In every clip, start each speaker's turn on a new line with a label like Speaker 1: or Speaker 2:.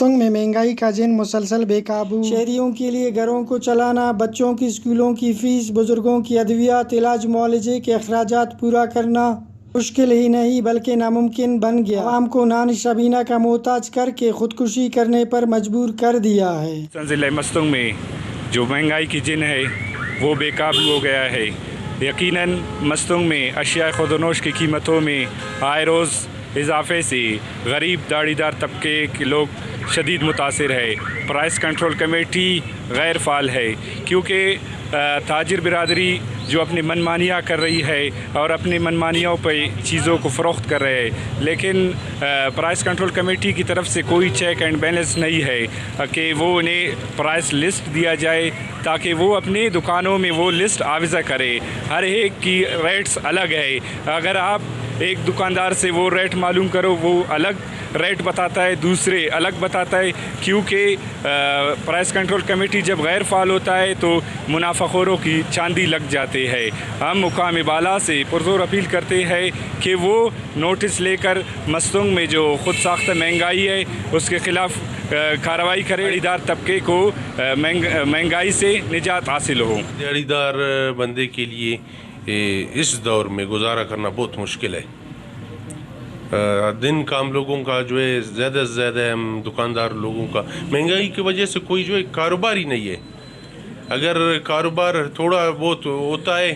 Speaker 1: تنگ میں مہنگائی کا جن مسلسل بے قابو، شہریوں کے لیے گھروں کو چلانا، بچوں کی اسکولوں کی فیس، بزرگوں کی ادویات، علاج معالجے کے اخراجات پورا کرنا مشکل ہی نہیں بلکہ ناممکن بن گیا۔ عوام کو نان شبینہ کا محتاج کر کے خودکشی کرنے پر مجبور کر دیا ہے۔
Speaker 2: ضلع مستونگ میں جو مہنگائی کی جن ہے وہ بے قابو ہو گیا ہے۔ یقیناً مستونگ میں اشیاء خود و نوش کی قیمتوں میں آئے روز اضافے سے غریب داڑھی دار طبقے کے لوگ شدید متاثر ہے۔ پرائس کنٹرول کمیٹی غیر فعال ہے کیونکہ تاجر برادری جو اپنی منمانیاں کر رہی ہے اور اپنی منمانیوں پہ چیزوں کو فروخت کر رہے ہیں، لیکن پرائس کنٹرول کمیٹی کی طرف سے کوئی چیک اینڈ بیلنس نہیں ہے کہ وہ انہیں پرائس لسٹ دیا جائے تاکہ وہ اپنی دکانوں میں وہ لسٹ آویزہ کرے۔ ہر ایک کی ریٹس الگ ہے، اگر آپ ایک دکاندار سے وہ ریٹ معلوم کرو وہ الگ ریٹ بتاتا ہے، دوسرے الگ بتاتا ہے، کیونکہ پرائس کنٹرول کمیٹی جب غیر فعال ہوتا ہے تو منافع خوروں کی چاندی لگ جاتی ہے۔ ہم مقام بالا سے پرزور اپیل کرتے ہیں کہ وہ نوٹس لے کر مستونگ میں جو خود ساختہ مہنگائی ہے اس کے خلاف کارروائی کرے، دیہڑی دار طبقے کو مہنگائی سے نجات حاصل ہو۔
Speaker 3: دیہڑی دار بندے کے لیے اس دور میں گزارا کرنا بہت مشکل ہے۔ دن کام لوگوں کا جو ہے زیادہ سے زیادہ ہم دکاندار لوگوں کا مہنگائی کی وجہ سے کوئی جو ہے کاروبار ہی نہیں ہے۔ اگر کاروبار تھوڑا بہت ہوتا ہے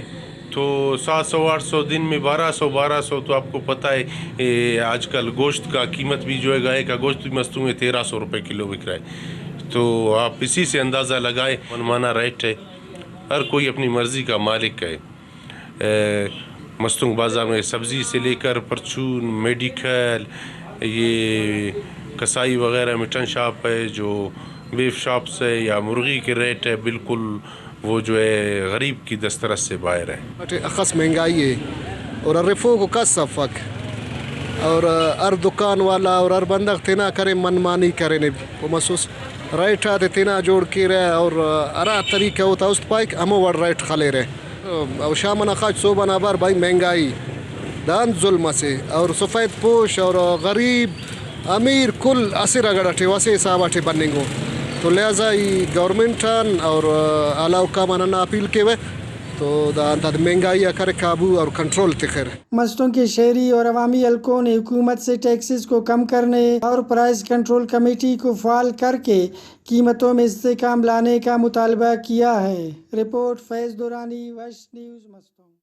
Speaker 3: تو 700 800 دن میں 1200 تو آپ کو پتہ ہے آج کل گوشت کا قیمت بھی جو ہے گائے کا گوشت بھی مستونگ میں 1300 روپے کلو بک رہا ہے، تو آپ اسی سے اندازہ لگائیں، منمانا ریٹ ہے، ہر کوئی اپنی مرضی کا مالک ہے۔ مستونگ بازار میں سبزی سے لے کر پرچون، میڈیکل، یہ کسائی وغیرہ مٹن شاپ ہے، جو بیف شاپس ہے یا مرغی کے ریٹ ہے، بالکل وہ جو ہے غریب کی دسترس سے باہر ہے۔
Speaker 4: اخص مہنگائی ہے اور رفو کو کا سفق اور ہر دکان والا اور ہر بندہ تینا کرے منمانی کرے نے وہ محسوس ریٹ آتے تینا جوڑ کے رہے اور ارا طریقہ ہوتا اس پائک ہمو وڑ ریٹ خلے رہے اور شامنا خاج صوبہ نابار بھائی مہنگائی دان ظلم سے اور سفید پوش اور غریب امیر کل اسر اگر اٹھے واسے حساب اٹھے بننگو، تو لہٰذا گورنمنٹان اور اعلیٰ حکامانہ اپیل کے ہوئے تو مہنگائی کرے قابو اور کنٹرول تخیر۔
Speaker 1: مستونگ کے شہری اور عوامی حلقوں نے حکومت سے ٹیکسز کو کم کرنے اور پرائس کنٹرول کمیٹی کو فعال کر کے قیمتوں میں استحکام لانے کا مطالبہ کیا ہے۔ رپورٹ فیض دورانی، ویسٹ نیوز مستونگ۔